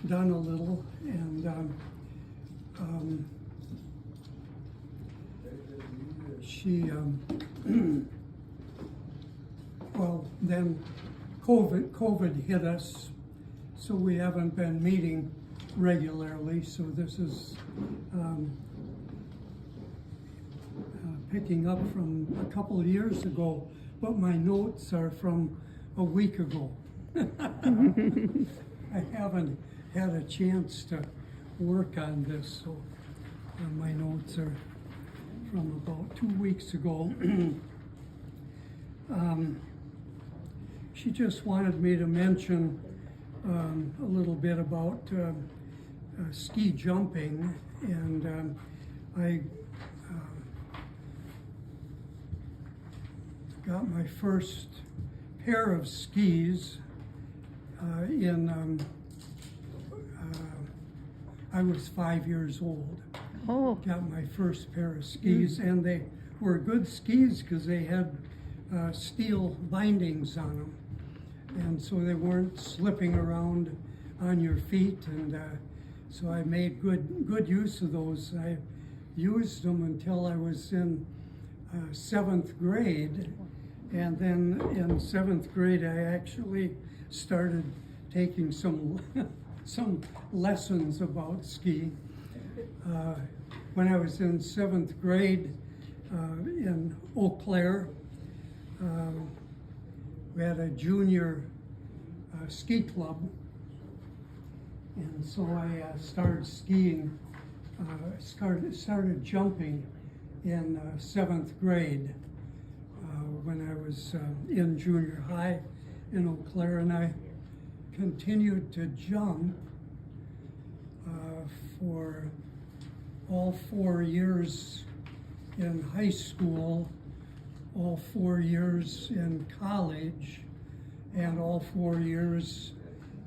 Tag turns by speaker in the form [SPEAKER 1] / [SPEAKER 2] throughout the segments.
[SPEAKER 1] done a little, and she, well, then COVID hit us, so we haven't been meeting regularly, so this is picking up from a couple of years ago, but my notes are from a week ago. I haven't had a chance to work on this, so my notes are from about 2 weeks ago. She just wanted me to mention a little bit about ski jumping, and I got my first pair of skis I was 5 years old.
[SPEAKER 2] Oh.
[SPEAKER 1] Got my first pair of skis, and they were good skis because they had steel bindings on them, and so they weren't slipping around on your feet, and so I made good use of those. I used them until I was in 7th grade, and then in 7th grade I actually started taking some lessons about skiing. When I was in 7th grade in Eau Claire, we had a junior ski club, and so I started skiing, started jumping in 7th grade when I was in junior high in Eau Claire, and I continued to jump for all 4 years in high school, all 4 years in college, and all 4 years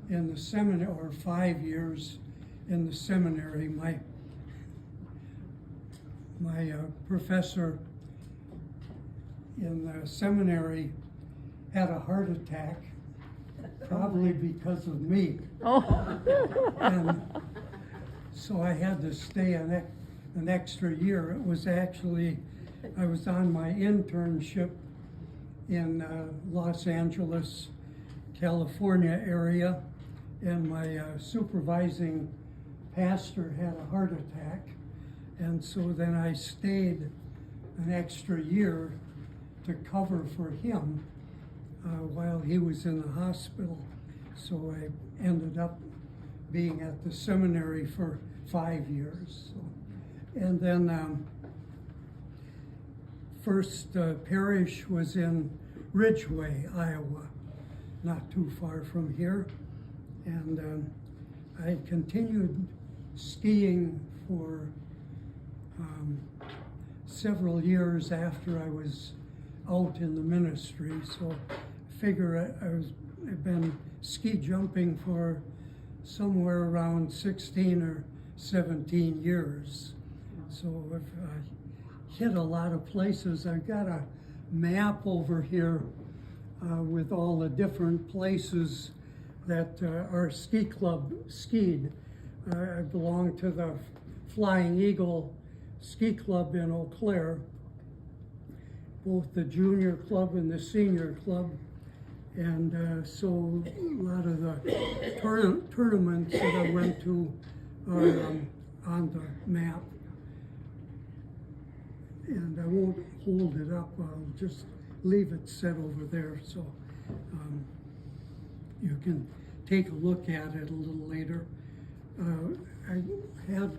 [SPEAKER 1] in the seminary, or 5 years in the seminary. My professor in the seminary had a heart attack, probably because of me.
[SPEAKER 2] Oh.
[SPEAKER 1] And so I had to stay an extra year. It was actually, I was on my internship in Los Angeles, California area, and my supervising pastor had a heart attack, and so then I stayed an extra year to cover for him while he was in the hospital. So I ended up being at the seminary for 5 years. So, and then first parish was in Ridgway, Iowa, not too far from here. And I continued skiing for several years after I was out in the ministry. So I figure I've been ski jumping for somewhere around 16 or 17 years. So I've hit a lot of places. I've got a map over here with all the different places that our ski club skied. I belong to the Flying Eagle Ski Club in Eau Claire, both the junior club and the senior club. And so a lot of the tournaments that I went to are on the map. And I won't hold it up, I'll just leave it set over there so you can take a look at it a little later. I had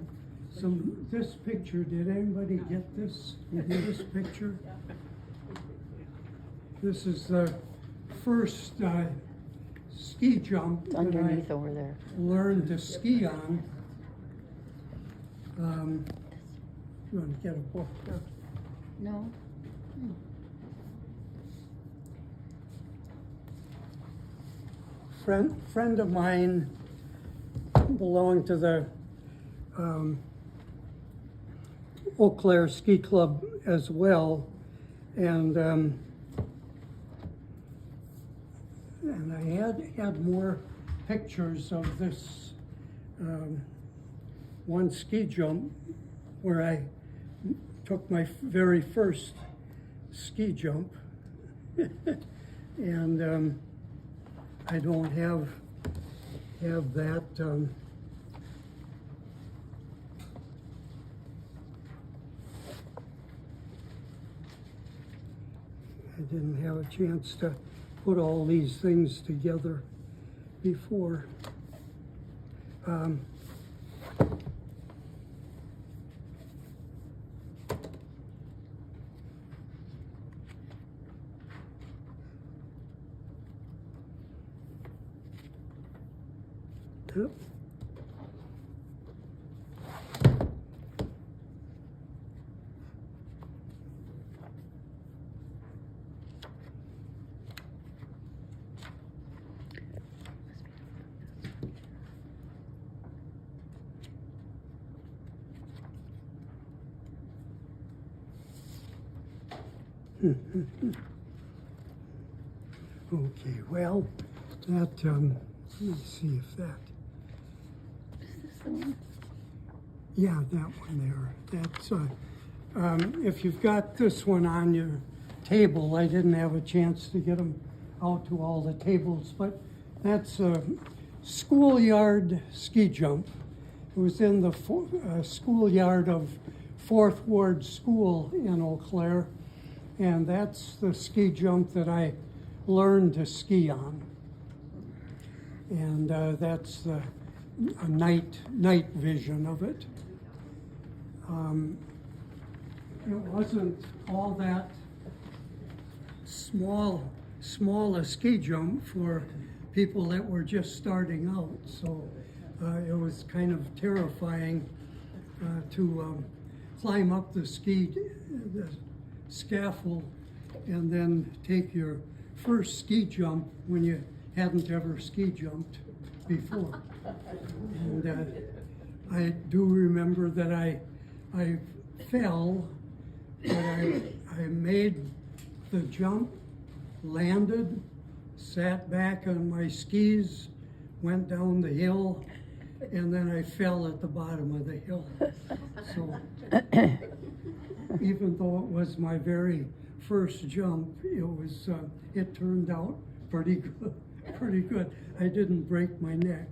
[SPEAKER 1] this picture, did anybody get this? This picture? This is the first ski jump
[SPEAKER 2] It's
[SPEAKER 1] that
[SPEAKER 2] underneath
[SPEAKER 1] I
[SPEAKER 2] over there.
[SPEAKER 1] learned to ski on. You want to get a book there?
[SPEAKER 2] No?
[SPEAKER 1] Friend of mine belonged to the Eau Claire Ski Club as well, and I had more pictures of this one ski jump where I took my very first ski jump, and I don't have that. I didn't have a chance to put all these things together before. Yep. Okay, well, that, let me see if that.
[SPEAKER 2] Is this the one?
[SPEAKER 1] Yeah, that one there. That's, if you've got this one on your table, I didn't have a chance to get them out to all the tables, but that's a schoolyard ski jump. It was in the schoolyard of 4th Ward School in Eau Claire, and that's the ski jump that I learned to ski on. And that's the night vision of it. It wasn't all that small a ski jump for people that were just starting out. So it was kind of terrifying to climb up the scaffold and then take your first ski jump when you hadn't ever ski jumped before. And I do remember that I fell, but I made the jump, landed, sat back on my skis, went down the hill, and then I fell at the bottom of the hill. So even though it was my very first jump, it turned out pretty good. I didn't break my neck.